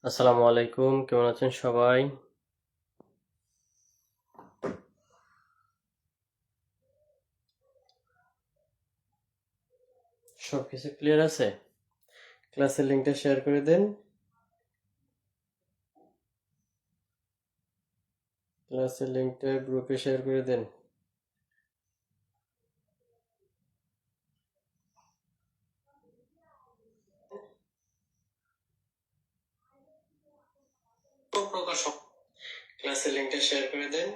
আসসালামু আলাইকুম, কেমন আছেন সবাই? সবকিছু ক্লিয়ার আছে? ক্লাসের লিংকটা শেয়ার করে দেন। ক্লাসের লিংকটা গ্রুপে শেয়ার করে দেন। ক্লাসের লিংকটা শেয়ার করে দেন।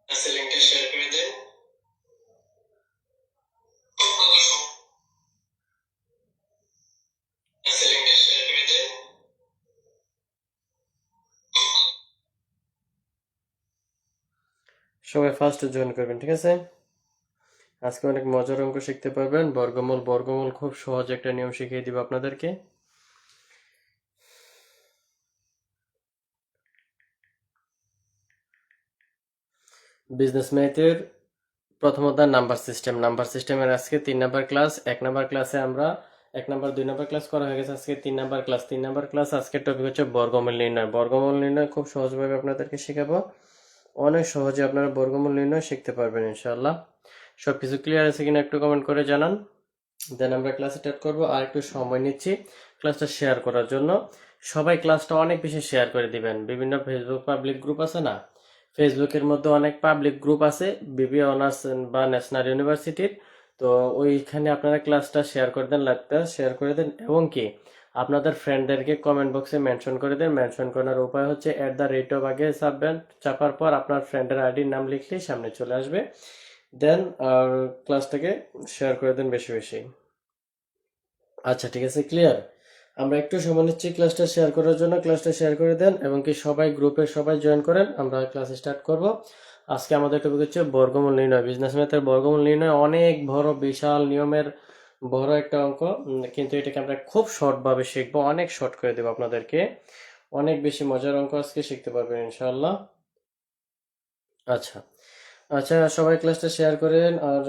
ক্লাসের লিংকটা শেয়ার করে দেন। ক্লাসের লিংকটা শেয়ার করে দেন। সবাই ফার্স্ট জয়েন করবেন, ঠিক আছে? আজকে অনেক মজার অঙ্ক শিখতে পারবেন। বর্গমূল খুব সহজ একটা নিয়ম শিখিয়ে দিব আপনাদেরকে। বিজনেস ম্যাথের প্রথম অধ্যায় নাম্বার সিস্টেমের আজকে 3 নাম্বার ক্লাস। 1 নাম্বার ক্লাসে আমরা 1 নাম্বার 2 নাম্বার ক্লাস করা হয়ে গেছে। আজকে 3 নাম্বার ক্লাস। আজকের টপিক হচ্ছে বর্গমূল নির্ণয়। বর্গমূল নির্ণয় খুব সহজভাবে আপনাদেরকে শেখাবো। অনেক সহজে আপনারা বর্গমূল নির্ণয় শিখতে পারবেন ইনশাআল্লাহ। সবকিছু ক্লিয়ার আছে কিনা একটু কমেন্ট করে জানান। দেন আমরা ক্লাস স্টার্ট করব। আর একটু সময় নিচ্ছি ক্লাসটা শেয়ার করার জন্য। সবাই ক্লাসটা অনেক বেশি শেয়ার করে দিবেন। বিভিন্ন ফেসবুক পাবলিক গ্রুপ আছে না, ফেসবুকের মধ্যে অনেক পাবলিক গ্রুপ আছে বিবিএ অনার্স বা ন্যাশনাল ইউনিভার্সিটির। তো ওইখানে আপনারা ক্লাসটা শেয়ার করে দেন, লাইভটা শেয়ার করে দেন, এবং কি আপনাদের ফ্রেন্ডদেরকে কমেন্ট বক্সে মেনশন করে দেন। মেনশন করার উপায় হচ্ছে @, আগে চাপবেন। চাপার পর আপনার ফ্রেন্ডের আইডির নাম লিখলেই সামনে চলে আসবে। দেন আর ক্লাসটাকে শেয়ার করে দেন বেশি বেশি। আচ্ছা, ঠিক আছে, ক্লিয়ার। আমরা একটু সময় নিচ্ছি ক্লাসটা শেয়ার করার জন্য। ক্লাসটা শেয়ার করে দেন এবং কি সবাই গ্রুপে সবাই জয়েন করেন। আমরা ক্লাস স্টার্ট করব। আজকে আমাদের টপিক হচ্ছে বর্গমূল নির্ণয়। বিজনেস ম্যাথের বর্গমূল নির্ণয় অনেক বড় বিশাল নিয়মের বড় একটা অঙ্ক, কিন্তু এটাকে আমরা খুব শর্ট ভাবে শিখবো, অনেক শর্ট করে দেবো আপনাদেরকে। অনেক বেশি মজার অঙ্ক আজকে শিখতে পারবেন ইনশাআল্লাহ। আচ্ছা আচ্ছা, সবাই ক্লাসটা শেয়ার করেন। আর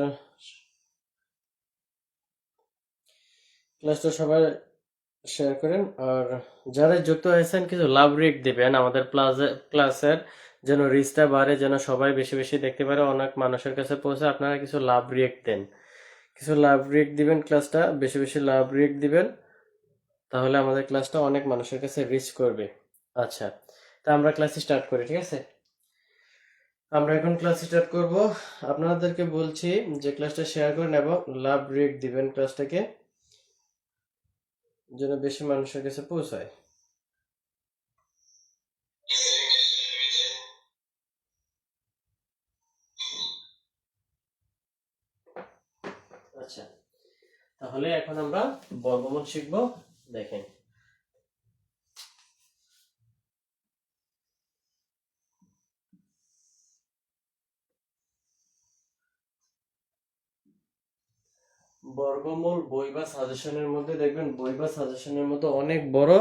ক্লাসটা সবাই শেয়ার করেন। আর যারা যুক্ত হয়েছেন কিছু লাভ রেট দিবেন আমাদের ক্লাসের, যেন রিচটা বাড়ে, যেন সবাই বেশি বেশি দেখতে পারে, অনেক মানুষের কাছে পৌঁছে। আপনারা কিছু লাভ রিয়েক্ট দেন, কিছু লাভ রিয়েক্ট দিবেন, ক্লাসটা বেশি বেশি লাভ রিয়েক্ট দিবেন, তাহলে আমাদের ক্লাসটা অনেক মানুষের কাছে রিচ করবে। আচ্ছা, তা আমরা ক্লাস স্টার্ট করি, ঠিক আছে? আমরা এখন ক্লাস স্টার্ট করব। আপনাদেরকে বলছি যে ক্লাসটা শেয়ার করেন এবং লাভ রিয়েক্ট দিবেন ক্লাসটাকে, যেন বেশি মানুষের কাছে পৌঁছায়। আচ্ছা, তাহলে এখন আমরা বর্গমূল শিখব। দেখেন, বর্গমূল বই বা সাজেশনের মধ্যে দেখবেন, বই বা সাজেশনের মধ্যে অনেক বড়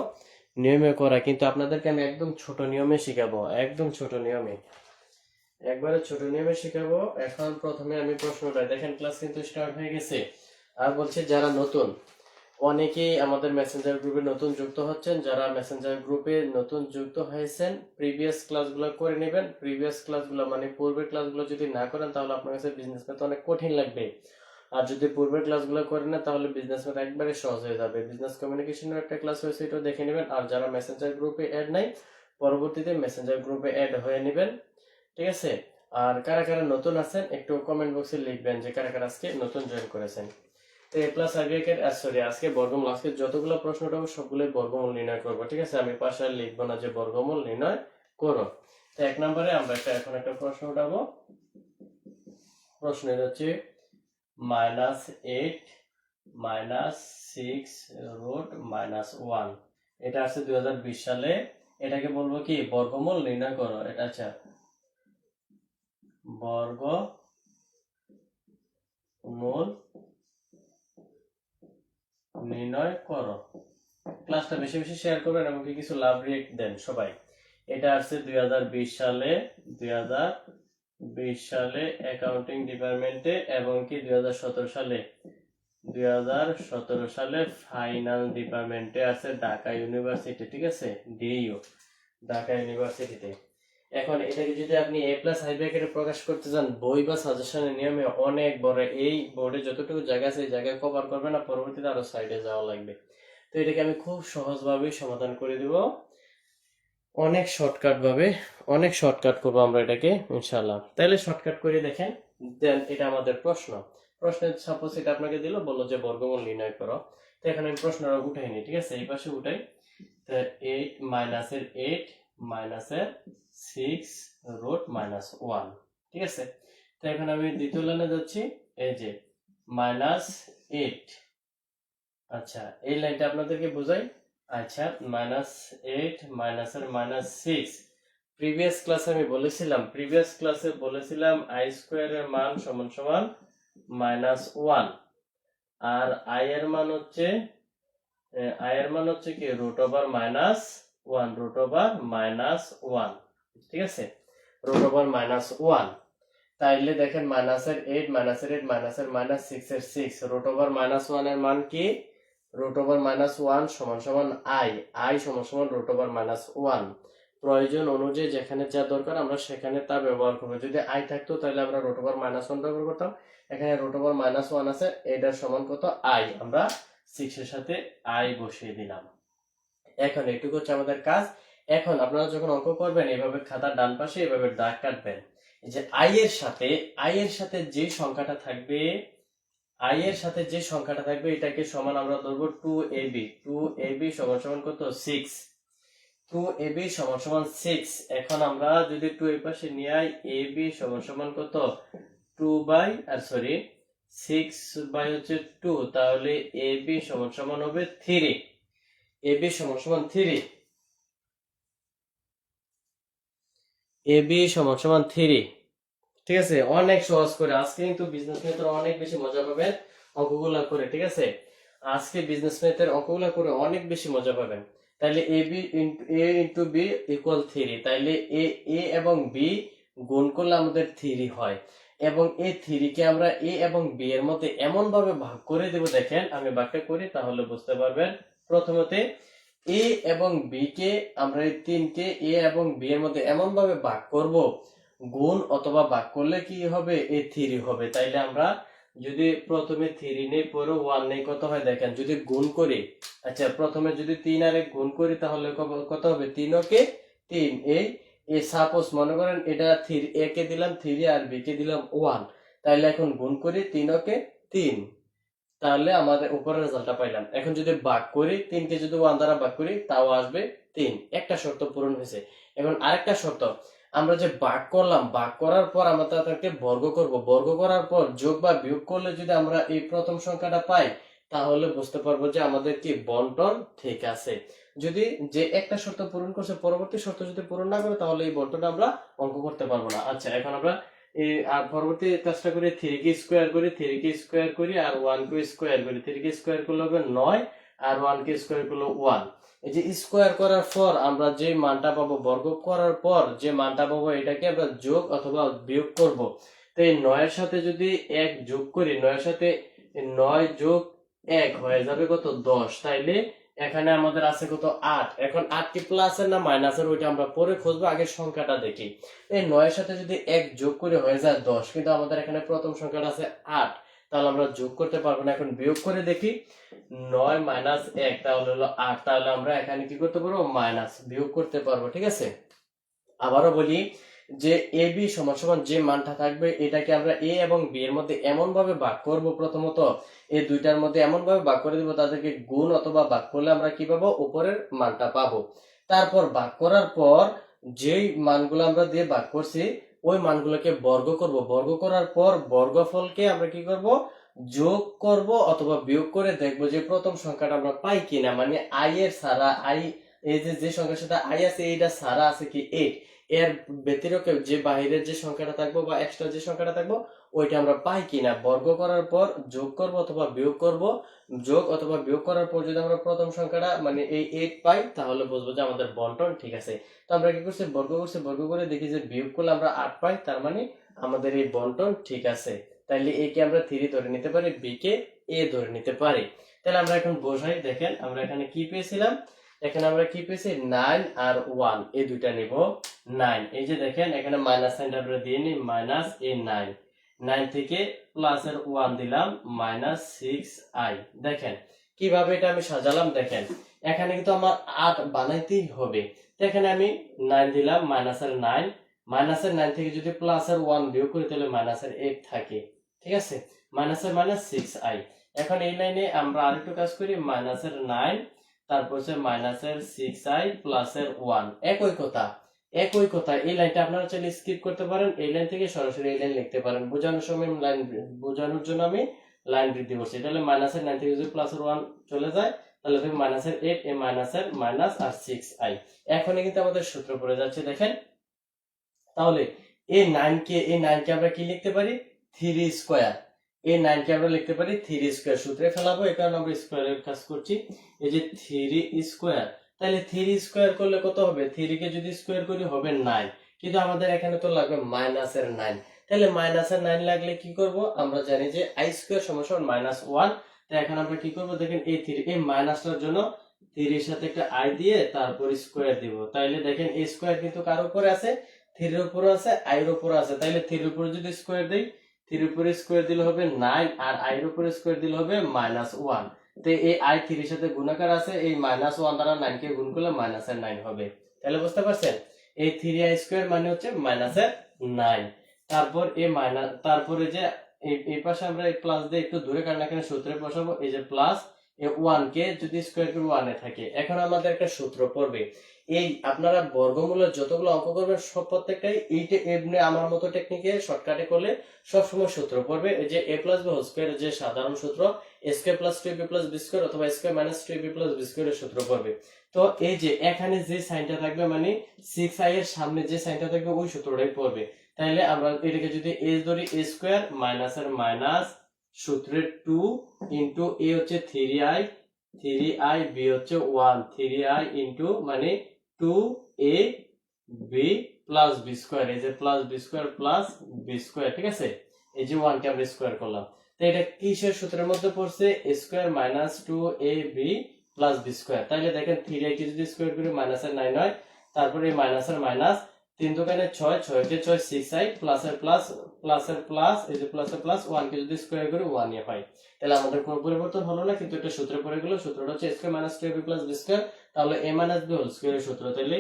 নিয়মে করা, কিন্তু আপনাদেরকে আমি একদম ছোট নিয়মে শিখাবো, একদম ছোট নিয়মে, একবারে ছোট নিয়মে শিখাবো। এখন প্রথমে আমি প্রশ্নটা দেখেন, ক্লাস কিন্তু স্টার্ট হয়ে গেছে। আর বলছি যারা নতুন, অনেকেই আমাদের মেসেঞ্জার গ্রুপে নতুন যুক্ত হচ্ছেন। যারা মেসেঞ্জার গ্রুপে নতুন যুক্ত হয়েছেন, প্রিভিয়াস ক্লাসগুলো করে নেবেন। প্রিভিয়াস ক্লাসগুলো মানে পূর্বের ক্লাসগুলো যদি না করেন তাহলে আপনার কাছে বিজনেস ম্যাথ অনেক কঠিন লাগবে। আর যদি পূর্বের ক্লাসগুলো করেন না তাহলে বিজনেস ম্যাথ একবারে সহজ হয়ে যাবে। বিজনেস কমিউনিকেশনের একটা ক্লাস হয়েছে, এটা দেখে নেবেন। আর যারা মেসেঞ্জার গ্রুপে অ্যাড নাই, পরবর্তীতে মেসেঞ্জার গ্রুপে অ্যাড হয়ে নেবেন, ঠিক আছে? আর কারা কারা নতুন আছেন একটু কমেন্ট বক্সে লিখবেন যে কারা কারা আজকে নতুন জয়েন করেছেন। তো এ প্লাস সরি, আজকে বর্গমূল, আজকে যতগুলো প্রশ্ন উঠাবো সবগুলোই বর্গমূল নির্ণয় করবো, ঠিক আছে? আমি পাশে আর লিখবো না যে বর্গমূল নির্ণয় করো। তো 1 নম্বরে আমরা এখন একটা প্রশ্ন উঠাবো। প্রশ্নের হচ্ছে -8 -6 √-1, এটা আছে 2020 সালে। এটাকে বলবো কি বর্গমূল নির্ণয় করো। এটা আচ্ছা, বর্গমূল নির্ণয় করো। ক্লাসটা বেশি বেশি শেয়ার করবেন এবং কিছু লাভ রিয়েক্ট দেন সবাই। এটা আসছে 2020 সালে, 2020 সালে অ্যাকাউন্টিং ডিপার্টমেন্টে, এবং কি 2017 সালে, 2017 সালে ফাইনাল ডিপার্টমেন্টে আছে ঢাকা ইউনিভার্সিটি, ঠিক আছে, ডিইউ ঢাকা ইউনিভার্সিটিতে। এখন এটাকে যদি আপনি এ প্লাস হাই ব্র্যাকেটে প্রকাশ করতে চান, বই বা সাজেশনের নিয়মে অনেক বড়, এই বোর্ডে যতটুকু জায়গা আছে এই জায়গায় কভার করবে না, পরবর্তীতে আরো সাইডে যাওয়া লাগবে। তো এটাকে আমি খুব সহজভাবে সমাধান করে দিব, অনেক শর্টকাট করবো আমরা এটাকে ইনশাল্লাহ। তাহলে শর্টকাট করে দেখেন, দেন এটা আমাদের প্রশ্নের সাপোজ এটা আপনাকে দিল, বললো যে বর্গমূল নির্ণয় করো। তো এখানে আমি প্রশ্নটা উঠাই নি, ঠিক আছে, এই পাশে উঠাই। তো 8 মাইনাসের 8 মাইনাসের 6 রুট -1, ঠিক আছে। তো এখন আমি দ্বিতীয় লাইনে যাচ্ছি, এই যে -8। আচ্ছা, এই লাইনটা আপনাদেরকে বোঝাই। আচ্ছা, -8 মাইনাসের -6, প্রিভিয়াস ক্লাসে বলেছিলাম আই স্কোয়ারের মান সমান সমান -1, আর আই এর মান হচ্ছে কি √1, ঠিক আছে, √1। তাইলে দেখেন মাইনাসের 8 মাইনাসের 8 মাইনাসের -6 এর 6, √1 এর মান কি, √1 সমান সমান আই সমান সমান √1। প্রয়োজন অনুযায়ী যেখানে যা দরকার আমরা সেখানে তা ব্যবহার করবো। যদি আই থাকতো তাহলে আমরা √1 ব্যবহার করতাম। এখানে √1 আছে, এটার সমান কত, আই, আমরা 6 এর সাথে আই বসিয়ে দিলাম। এখন এটুকু হচ্ছে আমাদের কাজ। এখন আপনারা যখন অঙ্ক করবেন এভাবে খাতার ডান পাশে এভাবে দাগ কাটবেন। এই যে আই এর সাথে যে সংখ্যাটা থাকবে এটাকে সমান আমরা ধরবো 2ab সমান সমান কত, 6। 2ab সমান সমান 6। এখন আমরা যদি 2 এর পাশে নিয়ে আই, ab সমান সমান কত, 6 হচ্ছে 2, তাহলে ab সমান সমান হবে 3। ab সমান সমান 3, ab সমান সমান 3, ঠিক আছে। অনেক সহজ করে আজকে কিন্তু বিজনেস ম্যাথের অনেক বেশি মজা পাবেন অঙ্কগুলা করে, ঠিক আছে। আজকে বিজনেস ম্যাথের অঙ্কগুলা করে অনেক বেশি মজা পাবেন। তাহলে a ইন্টু b ইকুয়াল 3, তাইলে a এবং b গুণ করলে আমাদের 3 হয়, এবং এই 3 কে আমরা a এবং b এর মধ্যে এমন ভাবে ভাগ করে দেব, দেখেন আমি ভাগটা করি তাহলে বুঝতে পারবেন। প্রথমতে a এবং b কে আমরা এই 3 কে a এবং b এর মধ্যে এমন ভাবে ভাগ করব, গুণ অথবা ভাগ করলে কি হবে, এই 3 হবে। তাইলে আমরা যদি প্রথমে 3 নেই পরে 1 নেই, কত হয় দেখেন, যদি গুণ করি, আচ্ছা প্রথমে যদি 3 আর 1 গুণ করি তাহলে কত হবে, 3 কে 3, এই সাপোজ মনে করেন এটা 3, a কে দিলাম 3 আর b কে দিলাম 1, তাইলে এখন গুণ করি 3 কে 3, তাহলে আমাদের উপরের রেজাল্টটা পাইলাম। এখন যদি ভাগ করি, 3 কে যদি 1 দ্বারা ভাগ করি তাও আসবে 3, একটা শর্ত পূরণ হয়েছে। এখন আরেকটা শর্ত, আমরা যে ভাগ করলাম, ভাগ করার পর আমরা তাদেরকে বর্গ করব, বর্গ করার পর যোগ বা বিয়োগ করলে যদি আমরা এই প্রথম সংখ্যাটা পাই তাহলে বুঝতে পারবো যে আমাদের কি বন্টন ঠিক আছে। যদি যে একটা শর্ত পূরণ করছে পরবর্তী শর্ত যদি পূরণ না করে তাহলে এই বন্টনটা আমরা অঙ্ক করতে পারবো না। আচ্ছা, এখন আমরা আর পরবর্তী কাজটা করি, 3 কে স্কোয়ার করি আর 1 কে স্কোয়ার করি। 3 কে স্কোয়ার করলে হবে 9 আর 1 কে স্কোয়ার করলে 1। এই যে স্কোয়ার করার পর আমরা যে মানটা পাবো, বর্গ করার পর যে মানটা পাবো এটাকে আমরা যোগ অথবা বিয়োগ করব। তো এই 9 এর সাথে যদি 1 যোগ করি, 9 এর সাথে 9 যোগ 1 হয়ে যাবে কত, 10। তাইলে এখানে আমাদের আছে কত, 8। এখন 8 কি প্লাসের না মাইনাসের ওইটা আমরা পরে খুঁজবো, আগে সংখ্যাটা দেখি। এই 9 এর সাথে যদি 1 যোগ করে হয়ে যায় 10, কিন্তু আমাদের এখানে প্রথম সংখ্যাটা আছে 8, তাহলে আমরা যোগ করতে পারবো না। এখন বিয়োগ করে দেখি, 9 মাইনাস 1 তাহলে হলো 8, তাহলে আমরা এখানে কি করতে পারবো, মাইনাস বিয়োগ করতে পারবো, ঠিক আছে। আবারও বলি যে এ বি সমান সমান যে মানটা থাকবে এটাকে আমরা এ এবং বি এর মধ্যে এমন ভাবে ভাগ করব, প্রথমত এই দুইটার মধ্যে এমন ভাবে ভাগ করে দিব তাদেরকে গুণ অথবা ভাগ করলে আমরা কি পাবো, উপরের মানটা পাবো। তারপর ভাগ করার পর যেই মানগুলো আমরা দিয়ে ভাগ করছি ওই মানগুলোকে বর্গ করব, বর্গ করার পর বর্গফলকে আমরা কি করব, যোগ করব অথবা বিয়োগ করে দেখবো যে প্রথম সংখ্যাটা আমরা পাই কিনা, মানে আই এর সারা আই, এই যে সংখ্যার সাথে আই আছে এইটা সারা আছে কি 8, এর ব্যতিরেক যে বাইরের যে সংখ্যাটা থাকবো বা এক্সট্রা যে সংখ্যাটা থাকবো ওইটা আমরা পাই কিনা। বর্গ করার পর যোগ করব অথবা বিয়োগ করব, যোগ অথবা বিয়োগ করার পর যদি আমরা প্রথম সংখ্যাটা মানে এই 8 পাই তাহলে বুঝবো যে আমাদের বন্টন ঠিক আছে। তো আমরা কি করছি, বর্গ করে দেখি যে বিয়োগ করলে আমরা 8 পাই, তার মানে আমাদের এই বন্টন ঠিক আছে। তাহলে এ কে আমরা 3 ধরে নিতে পারি, বি কে এ ধরে নিতে পারি। তাহলে আমরা এখন বসাই, দেখেন আমরা এখানে কি পেয়েছিলাম, এখানে আমরা কি পেয়েছি 9 আর 1 এই দুইটা নিব 9। এই যে দেখেন এখানে মাইনাস সাইনটা আমরা দিয়ে নিই, মাইনাস এই 9, 9 থেকে প্লাস এর 1 দিলাম মাইনাস 6i। দেখেন কিভাবে এটা আমি সাজালাম, দেখেন এখানে কিন্তু আমার 8 বানাইতেই হবে। তো এখানে আমি 9 দিলাম, মাইনাসের 9, মাইনাসের 9 থেকে যদি প্লাসের 1 বিয়োগ করি তাহলে মাইনাসের 8 থাকে, ঠিক আছে, মাইনাসের মাইনাস 6i। এখন এই লাইনে আমরা আরেকটু কাজ করি, মাইনাসের 9 তারপর হচ্ছে মাইনাসের 6i প্লাসের 1, একই কথা একই কথা। এই লাইনটা আপনারা চাইলে স্কিপ করতে পারেন, এই লাইন থেকে সরাসরি এই লাইন লিখতে পারেন। বোঝানোর সময় লাইন বোঝানোর জন্য আমি লাইন বৃদ্ধি করছি। তাহলে মাইনাসের 9 থেকে যদি প্লাসের 1 চলে যায় তাহলে তুমি মাইনাসের 8, এ মাইনাসের মাইনাস আর 6i। এখনই কিন্তু আমাদের সূত্র পড়ে যাচ্ছে, দেখেন। তাহলে এই 9 কে আমরা কি লিখতে পারি, 3 স্কয়ার। এই 9 কে আমরা লিখতে পারি 3 স্কয়ার, সূত্রে ফেলাবো, এই কারণে আমরা স্কয়ারের কাজ করছি। এই যে 3 স্কয়ার, তাহলে 3 স্কয়ার করলে কত হবে, 3 কে যদি স্কয়ার করি হবে 9, কিন্তু আমাদের এখানে তো লাগবে মাইনাসের 9। তাহলে মাইনাসের 9 লাগলে কি করব, আমরা জানি যে i স্কয়ার সমান -1। তো এখন আমরা কি করব, দেখেন এই 3 এই মাইনাসটার জন্য 3 এর সাথে একটা i দিয়ে তারপর স্কয়ার দিব। তাইলে দেখেন এই স্কয়ার কিন্তু কার উপরে আছে, 3 এর উপরে আছে, i এর উপরে আছে। তাইলে 3 এর উপরে যদি স্কয়ার দেই, 3 এর উপরে স্কয়ার দিলে হবে 9 আর i এর উপরে স্কয়ার দিলে হবে -1। তো এই i 3 এর সাথে গুণাকার আছে, এই -1 দ্বারা 9 কে গুণ করলে মাইনাসের 9 হবে। তাহলে বুঝতে পারছেন, এই 3i স্কয়ার মানে হচ্ছে মাইনাসের 9। তারপর এই মাইনাস, তারপরে যে এই পাশে আমরা এই প্লাস দিয়ে একটু দূরে, কারণ এখানে সূত্রে বসাবো। এই যে প্লাস এই 1 কে যদি স্কয়ার করি 1 এ থাকে। এখন আমাদের একটা সূত্র পড়বে, এই আপনারা বর্গমূলের যতগুলো অঙ্ক করবেন সব প্রত্যেকটাই এইটা এমনি আমার মতো টেকনিকে শর্টকাটে করলে সব সময় সূত্র পড়বে। এই যে a plus b whole square যে সাধারণ সূত্র, a square plus 2ab plus b square অথবা a square minus 2ab plus b square এর সূত্র পড়বে। তো এই যে এখানে যে সাইনটা থাকবে মানে 6i এর সামনে যে সাইনটা থাকবে ওই সূত্রটাই পড়বে। তাইলে আমরা এটাকে যদি a ধরি, a স্কয়ার মাইনাসের মাইনাস সূত্রের 2 ইনটু a হচ্ছে 3i, 3i b হচ্ছে 1, 3i ইনটু মানে 2ab প্লাস b স্কয়ার। এই যে plus b square plus b square, ঠিক আছে। এই যে 1 কে আমরা স্কয়ার করলাম। তো এটা কিসের সূত্রের মধ্যে পড়ছে, a square minus 2ab plus b square. তাহলে দেখেন 3i কে যদি স্কয়ার করি মাইনাসের 9 হয়, তারপরে মাইনাসের মাইনাস 3 দোকানে 6, 6 কে 6 6i প্লাসের প্লাস প্লাসের প্লাস, এই যে প্লাসের প্লাস 1 কে যদি স্কয়ার করি 1 এ হয়। তাহলে আমাদের কোনো পরিবর্তন হলো না, কিন্তু এটা সূত্রে পড়ে গেল। সূত্রটা হচ্ছে a square minus 2ab plus b square. তাহলে a minus b whole square এর সূত্র, তাহলে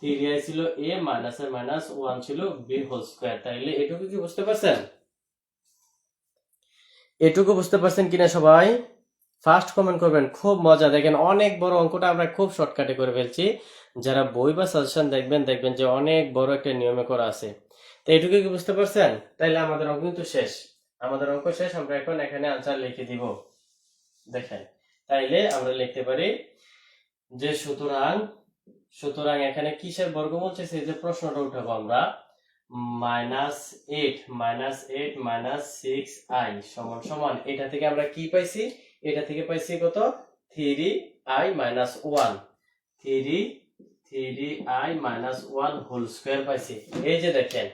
3i ছিল a, মাইনাসের মাইনাস 1 ছিল b হোল স্কয়ার। তাইলে এটুকু কি বুঝতে পারছেন, এটুকু বুঝতে পারছেন কিনা সবাই? ফার্স্ট কমেন্ট করবেন। খুব মজা, দেখেন অনেক বড় অঙ্কটা আমরা খুব শর্টকাটে করে ফেলছি। যারা বই বা সাজেশন দেখবেন দেখবেন যে অনেক বড় একটা নিয়মে করা আছে। তো এটুকু কি বুঝতে পারছেন? তাইলে আমাদের অঙ্ক কিন্তু শেষ, আমাদের অঙ্ক শেষ। আমরা এখন এখানে আনসার লিখে দিব, দেখেন। তাইলে আমরা লিখতে পারি যে সুতরাং সুতরাং এখানে কিসের বর্গমূল চাইছে, যে প্রশ্নটা উঠাবো আমরা, -8 মাইনাস 6i সমান সমান, এটা থেকে আমরা কি পাইছি, এটা থেকে পাইছি কত, 3i minus 1, 3i minus 1 whole square পাইছি। এই যে দেখেন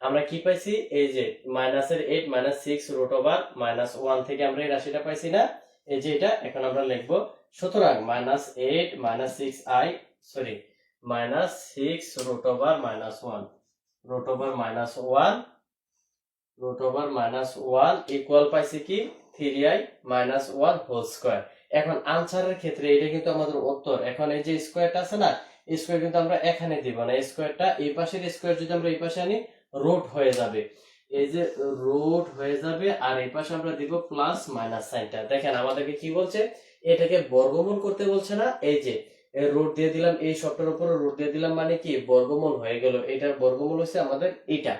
আমরা কি পাইছি, এই যে মাইনাসের 8 মাইনাস 6 রুট ওভার মাইনাস 1 থেকে আমরা এই রাশিটা পাইছি না, এই যে এটা। এখন আমরা লিখবো সুতরাং -8 minus 6i sorry minus 6 root over minus 1 root over minus 1 root over minus 1 equal পাইছি কি 3i মাইনাস 1 হোল স্কয়ার। এখন আনসারের ক্ষেত্রে এটা কিন্তু আমাদের উত্তর। এখন এই যে স্কয়ারটা আছে না, এই স্কয়ার কিন্তু আমরা এখানে দিব না, এই স্কয়ারটা এই পাশের স্কয়ার যদি আমরা এই পাশে আনি রুট হয়ে যাবে, এই যে রুট হয়ে যাবে, আর এই পাশে আমরা দিব প্লাস মাইনাস সাইনটা। দেখেন আমাদেরকে কি বলছে, এটাকে বর্গমূল করতে বলছে না, এই যে রুট দিয়ে দিলাম, এই সবটার উপরে রুট দিয়ে দিলাম, মানে কি বর্গমূল হয়ে গেল। এটার বর্গমূল হচ্ছে আমাদের এটা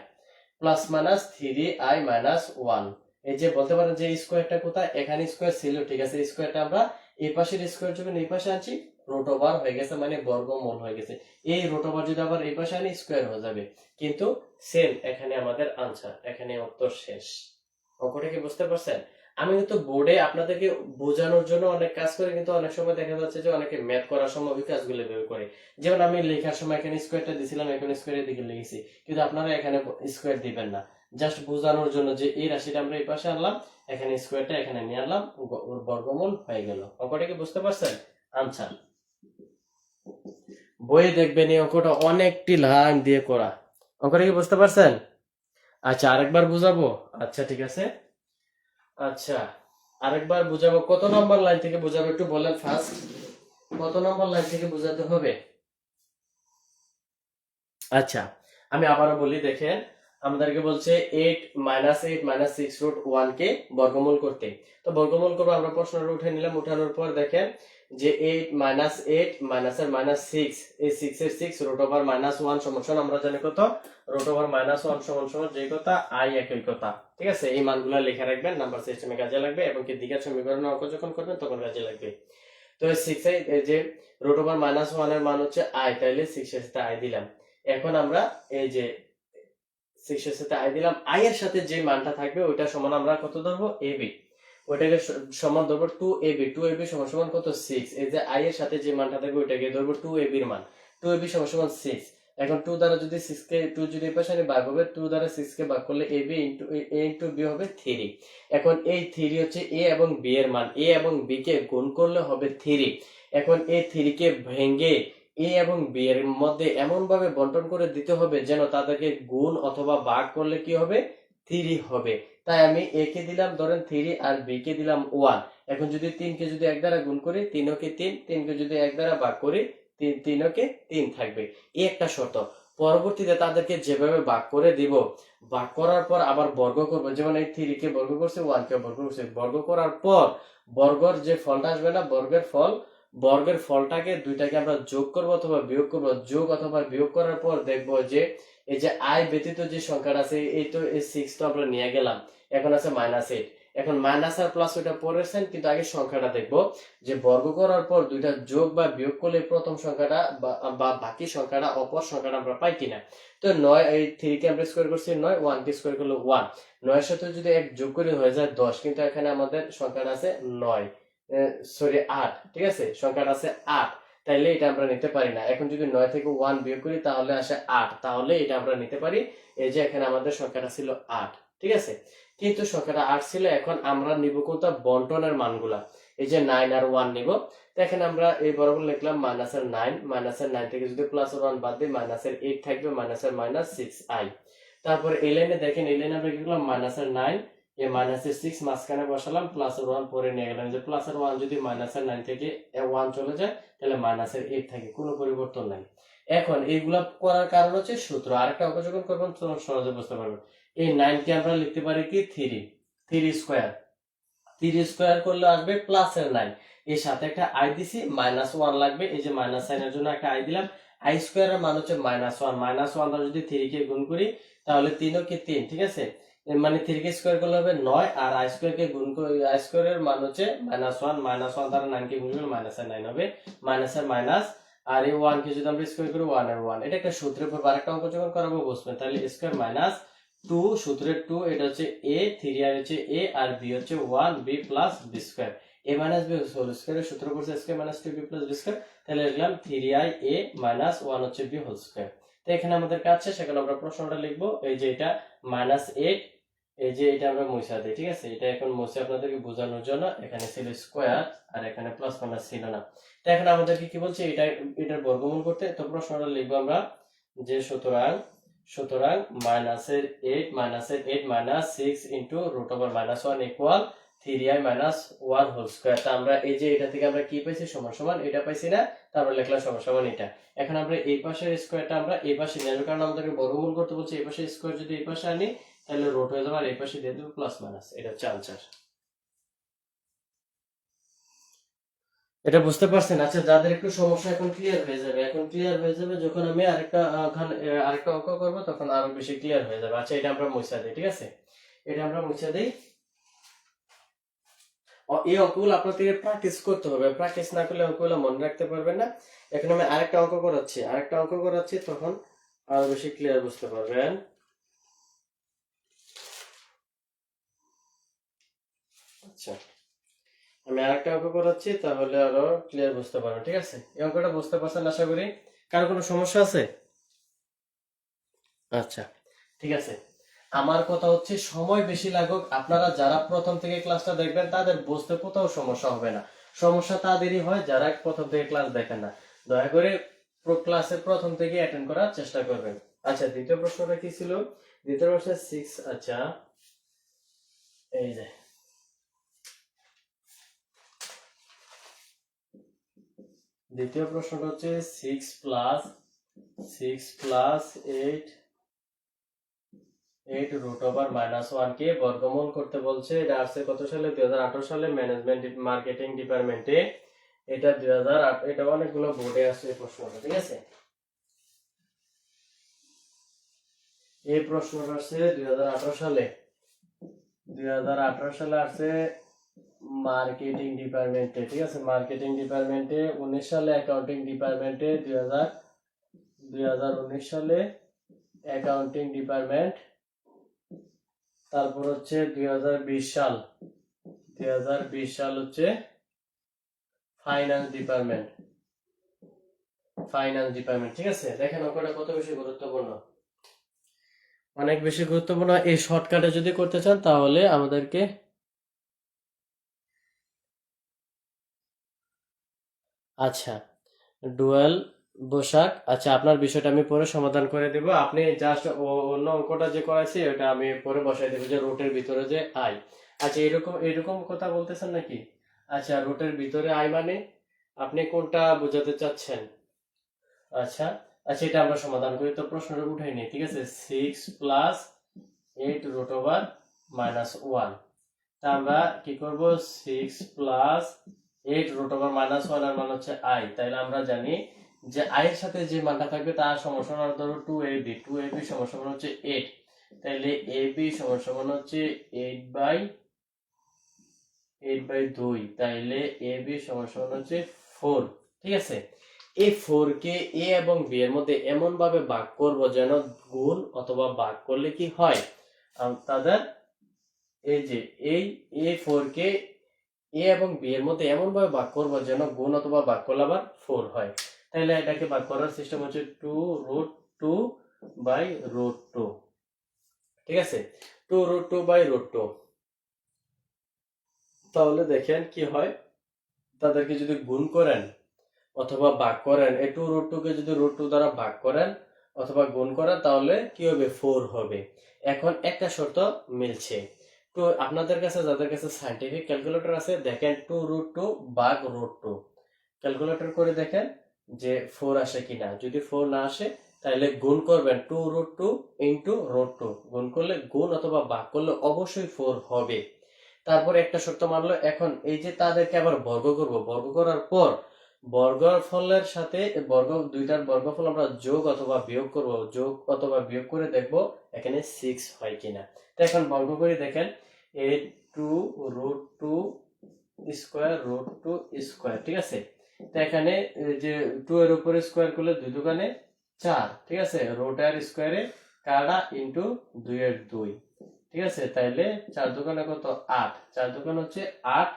প্লাস মাইনাস 3i মাইনাস 1। এই যে বলতে পারেন যে স্কয়ারটা কোথায়, এখানে স্কয়ার ছিল, ঠিক আছে, স্কয়ারটা আমরা এই পাশের স্কয়ার যখন এই পাশে আনছি রুট ওভার হয়ে গেছে, মানে বর্গমূল হয়ে গেছে। এই রুট ওভার যদি আবার এই পাশে আনি স্কয়ার হয়ে যাবে, কিন্তু সেম এখানে আমাদের আনসার, এখানে উত্তর শেষ। অঙ্কটা কি বুঝতে পারছেন? আমি কিন্তু বোর্ডে আপনাদেরকে বোঝানোর জন্য অনেক কাজ করি, কিন্তু অনেক সময় দেখা যাচ্ছে যে অনেকে ম্যাথ করার সময় ওই কাজগুলো বের করে। যেমন আমি লেখার সময় এখানে স্কয়ারটা দিছিলাম, এখন স্কয়ারের দিকে লিখেছি, কিন্তু আপনারা এখানে স্কয়ার দিবেন না। জাস্ট বোঝানোর জন্য যে এই রাশিটা আমরা এই পাশে আনলাম, এখানে স্কোয়ারটা এখানে নিয়ে আনলাম, ওর বর্গমূল হয়ে গেল। অঙ্কটা কি বুঝতে পারছেন? আচ্ছা, বইয়ে দেখবেন এই অঙ্কটা অনেকটি লাইন দিয়ে করা। অঙ্কটা কি বুঝতে পারছেন? আচ্ছা, আরেকবার বুঝাবো। আচ্ছা ঠিক আছে, আচ্ছা আরেকবার বুঝাবো। কত নম্বর লাইন থেকে বুঝাবো একটু বলেন ফার্স্ট, কত নম্বর লাইন থেকে বুঝাতে হবে? আচ্ছা, আমি আবারও বলি, দেখেন আমাদেরকে বলছে 8 - 8 - 6 √1 কে বর্গমূল করতে। তো বর্গমূল করবো, আমরা প্রশ্নটা উঠে নিলাম। উঠানোর পর দেখেন যে 8 - 8 - 6, এই 6 এর 6 √(-1) সমান আমরা জানি কত, √(-1) সমান যে কথা আই একই কথা। ঠিক আছে, এই মানগুলো লিখে রাখবেন, নাম্বার সিস্টেমে কাজে লাগবে এবং কি দ্বিঘাত সমীকরণে অঙ্ক যখন করবেন তখন কাজে লাগবে। তো 6 এই যে √(-1) এর মান হচ্ছে আই, তাইলে 6 এর সাথে আই দিলাম। এখন আমরা এই যে 6 এর সাথে আই দিলাম, আই এর সাথে যে মানটা থাকবে ওইটা সমান আমরা কত ধরবো, এবি। ওইটাকে সমান ধরবো 2ab, 2ab সমান কত, 6। এই যে আই এর সাথে যে মানটা থাকবে ওইটাকে ধরবো 2ab এর মান, 2ab সমান 6। এখন 2 দ্বারা যদি 6 কে 2 যদি এই পাশে ভাগ হবে, 2 দ্বারা 6 কে ভাগ করলে ab ইনটু b হবে 3। এখন এই 3 হচ্ছে a এবং b এর মান, a এবং b কে গুণ করলে হবে 3। এখন এই 3 কে ভেঙে এ এবং বি এর মধ্যে এমন ভাবে বন্টন করে দিতে হবে যেন তাদেরকে গুণ অথবা ভাগ করলে কি হবে, 3 হবে। তাই আমি এ কে দিলাম ধরেন 3 আর বি কে দিলাম 1। এখন যদি 3 কে যদি 1 দ্বারা গুণ করি 3 কে 3, 3 কে যদি 1 দ্বারা ভাগ করি 3 কে 3 থাকবে। এই একটা শর্ত। পরবর্তীতে তাদেরকে যেভাবে ভাগ করে দিব, ভাগ করার পর আবার বর্গ করব, যেমন এই 3 কে বর্গ করছি, 1 কে বর্গ করছি, বর্গ করার পর বর্গের যে ফলটা আসবে না, বর্গের ফলটাকে দুইটাকে আমরা যোগ করব অথবা বিয়োগ করব। যোগ অথবা বিয়োগ করার পর দেখব যে এই যে আই ব্যতীত যে সংখ্যাটা আছে, এই তো এই 6 তো আমরা নিয়ে গেলাম, এখন আছে -8। এখন মাইনাস আর প্লাস ওইটা পরের সাইন, কিন্তু আগে সংখ্যাটা দেখব যে বর্গ করার পর দুইটা যোগ বা বিয়োগ করলে প্রথম সংখ্যাটা বা বাকি সংখ্যাটা অপর সংখ্যাটা আমরা পাই কিনা। তো 9, এই 3 কে আমরা স্কয়ার করছি 9, 1 কে স্কয়ার করলে 1, 9 এর সাথে যদি 1 যোগ করে হয়ে যায় 10, কিন্তু এখানে আমাদের সংখ্যাটা আছে 9, সরি 8। ঠিক আছে, সংখ্যাটা আছে 8, তাইলে এটা আমরা নিতে পারি না। এখন যদি 9 থেকে 1 বিয়োগ করি তাহলে আসে 8, তাহলে এটা আমরা নিতে পারি। এই যে এখানে আমাদের সংখ্যাটা ছিল 8। ঠিক আছে, কিন্তু সংখ্যাটা 8 ছিল। এখন আমরা নিব কোনটা, বন্টনের মানগুলা। এই যে 9 আর 1 নিব। তো এখানে আমরা এই বরাবর লিখলাম -9, -9 থেকে যদি +1 বাদ দিই -8 থাকবে, -6i। তারপর এই লাইনে দেখেন, এই লাইনে আমরা কি করলাম, -9 এই -6 মাঝখানে বসালাম, +1 পরে নিয়ে গেলাম। যে +1 যদি -9 থেকে 1 চলে যায় তাহলে -8 থাকে, কোনো পরিবর্তন নাই। এখন এইগুলা করার কারণ হচ্ছে সূত্র। আরেকটা অঙ্ক যখন করবেন তখন সহজে বুঝতে পারবেন। এই 9 কে আমরা লিখতে পারি কি 3 স্কয়ার। 3 স্কয়ার করলে আসবে প্লাসের 9, এর সাথে একটা আই দিছি, -1 লাগবে। এই যে মাইনাস সাইনের জন্য একটা আই দিলাম। আই স্কয়ারের মান হচ্ছে -1, -1 দ্বারা যদি 3 কে গুণ করি তাহলে 3 ও কি 3। ঠিক আছে, মানে 3 কে স্কয়ার করলে হবে 9, আর আই স্কয়ার কে গুণ করে আই স্কয়ারের মান হচ্ছে -1, -1 দ্বারা 9 কে গুণ করলে -9 হবে, মাইনাসের মাইনাস। আর এই 1 কে যদি আমরা স্কয়ার করি 1 এর 1, এটা একটা সূত্রের উপর আরেকটা অঙ্ক যখন করাবো বুঝবেন। তাহলে স্কয়ার মাইনাস 2, সূত্রের 2, এটা হচ্ছে a, 3 আর হচ্ছে a, আর b হচ্ছে 1b plus b square. a minus b whole স্কয়ারের সূত্র পড়ছে square minus 2b plus b square. তাহলে লিখলাম 3i a মাইনাস 1 হচ্ছে b হোল স্কয়ার। তো এখানে আমাদের কাজ শেষ। এখন আমরা প্রশ্নটা লিখবো। এই যে এটা -8, এই যে এটা আমরা মুছা দিই। ঠিক আছে, এটা এখন মুছে আপনাদেরকে বোঝানোর জন্য। এখানে ছিল স্কয়ার আর এখানে প্লাস মাইনাস ছিল না। তো এখন আমাদেরকে কি বলছে, এটার বর্গমূল করতে। তো প্রশ্নটা লিখবো আমরা যে সুতরাং -8 - 6 √(-1) ইকুয়াল 3i - 1 হোল স্কয়ার। তা আমরা এই যে এটা থেকে আমরা কি পাইছি, সমান সমান এটা পাইছি না, তারপর লিখলাম সমান সমান এটা। এখন আমরা এই পাশের স্কয়ারটা আমরা এই পাশে নিয়ে আসবো, কারণ আমাদেরকে বর্গমূল করতে বলছে। এই পাশে স্কয়ার যদি এই পাশে আনি তাহলে রুট হয়ে যাবে, আর এই পাশে দিয়ে দেব প্লাস মাইনাস। এটা হচ্ছে আনসার। এটা বুঝতে পারছেন? আচ্ছা, যাদের একটু সমস্যা এখন ক্লিয়ার হয়ে যাবে, যখন আমি আরেকটা অঙ্ক করব তখন আরো বেশি ক্লিয়ার হয়ে যাবে। আচ্ছা, এটা আমরা মুছা দিই। ঠিক আছে, এটা আমরা মুছা দিই। এই অঙ্কগুলো আপনাদের প্র্যাকটিস করতে হবে, প্র্যাকটিস না করলে অঙ্কগুলো মনে রাখতে পারবেন না। এখন আমি আরেকটা অঙ্ক করাচ্ছি, তখন আরো বেশি ক্লিয়ার বুঝতে পারবেন। আচ্ছা, আমি আরেকটা অঙ্ক করাচ্ছি, তাহলে আরো ক্লিয়ার বুঝতে পারবেন। ঠিক আছে, এই অঙ্কটা বুঝতে পারছেন আশা করি। কারো কোনো সমস্যা আছে? আচ্ছা ঠিক আছে, আমার কথা হচ্ছে সময় বেশি লাগুক, আপনারা যারা প্রথম থেকে ক্লাসটা দেখবেন তাদের বুঝতে কোথাও সমস্যা হবে না। সমস্যা তাদেরই হয় যারা প্রথম থেকে ক্লাস দেখেন না। দয়া করে ক্লাসের প্রথম থেকে অ্যাটেন্ড করার চেষ্টা করবেন। আচ্ছা, দ্বিতীয় প্রশ্নটা কি ছিল? দ্বিতীয় প্রশ্ন 6। আচ্ছা, এই যে দ্বিতীয় প্রশ্নটা হচ্ছে 6 প্লাস 8 রুট ওভার -1 কে বর্গমূল করতে বলছে। এটা আসছে কত সালে? 2018 সালে ম্যানেজমেন্ট মার্কেটিং ডিপার্টমেন্টে। এটা 2008, এটা অনেকগুলো বোর্ডে আসছে এই প্রশ্নটা, ঠিক আছে? এই প্রশ্নটা আসছে 2018 সালে। 2018 সালে আসছে মার্কেটিং ডিপার্টমেন্টে, ঠিক আছে? মার্কেটিং ডিপার্টমেন্টে। 19 সালে অ্যাকাউন্টিং ডিপার্টমেন্টে। 2019 সালে অ্যাকাউন্টিং ডিপার্টমেন্ট। তারপর হচ্ছে 2020 সাল। 2020 সাল হচ্ছে ফাইন্যান্স ডিপার্টমেন্ট। ঠিক আছে? দেখেন অঙ্কটা কত বেশি গুরুত্বপূর্ণ, অনেক বেশি গুরুত্বপূর্ণ। এই শর্টকাটে যদি করতে চান তাহলে আমাদেরকে আচ্ছা, ডুয়াল পোশাক। আচ্ছা, আপনার বিষয়টা আমি পরে সমাধান করে দেব। আপনি জাস্ট অন্য অঙ্কটা যে করাইছি ওটা আমি পরে বসাই দেবো, যে রুটের ভিতরে যে আই। আচ্ছা, এরকম এরকম কথা বলতেছেন নাকি? আচ্ছা, রুটের ভিতরে আই মানে আপনি কোনটা বোঝাতে চাচ্ছেন? আচ্ছা আচ্ছা, এটা আমরা সমাধান করি। তো প্রশ্নটা উঠাই নিই, ঠিক আছে? 6 প্লাস 8 রুট ওভার -1। তা আমরা কি করব? 6 প্লাস 8 রুট ওভার -1 এর মান হচ্ছে আই। তাইলে আমরা জানি যে আই এর সাথে যে মানটা থাকবে তার সমান ধরো 2ab। 2ab সমান হচ্ছে 8। তাইলে ab সমান হচ্ছে 8/2। তাইলে ab সমান হচ্ছে 4, ঠিক আছে? এই 4 কে a এবং b এর মধ্যে এমন ভাবে ভাগ করব যেন গুণ অথবা ভাগ করলে কি হয় তাদের, এই যে এই a4 কে a এবং b এর মধ্যে এমন ভাবে ভাগ করব যেন গুণ অথবা ভাগ করলে আবার 4 হয়। তাহলে এটাকে ভাগ করার সিস্টেম হচ্ছে 2√2/√2, ঠিক আছে? 2√2/√2। তাহলে দেখেন কি হয়, তাদেরকে যদি গুণ করেন অথবা ভাগ করেন, এই 2√2 কে যদি √2 দ্বারা ভাগ করেন অথবা গুণ করেন তাহলে কি হবে? 4 হবে। এখন একটা শর্ত মিলছে। তো আপনাদের কাছে যাদের কাছে সায়েন্টিফিক ক্যালকুলেটর আছে, দেখেন 2√2 ভাগ √2 ক্যালকুলেটর করে দেখেন যে 4 আসে কিনা। যদি 4 না আসে তাহলে গুণ করবেন 2√2 ইন্টু √2। গুণ করলে, গুণ অথবা ভাগ করলে অবশ্যই 4 হবে। তারপর একটা শর্ত মানলো। এখন এই যে তাদেরকে আবার বর্গ করব, বর্গ করার পর বর্গফলের সাথে দুইটার বর্গফল আমরা যোগ অথবা বিয়োগ করব। যোগ অথবা বিয়োগ করে দেখব এখানে 6 হয় কিনা। তো এখন বর্গ করে দেখেন 8/2√2 স্কয়ার, ঠিক আছে? তো এখানে যে 2 এর উপরে স্কয়ার করলে 2 দুগুণে 4, ঠিক আছে? রুটের স্কয়ারে কাটা ইনটু 2 এর 2, ঠিক আছে? তাইলে 4 দুগুণে কত? 8। 4 দুগুণ হচ্ছে 8।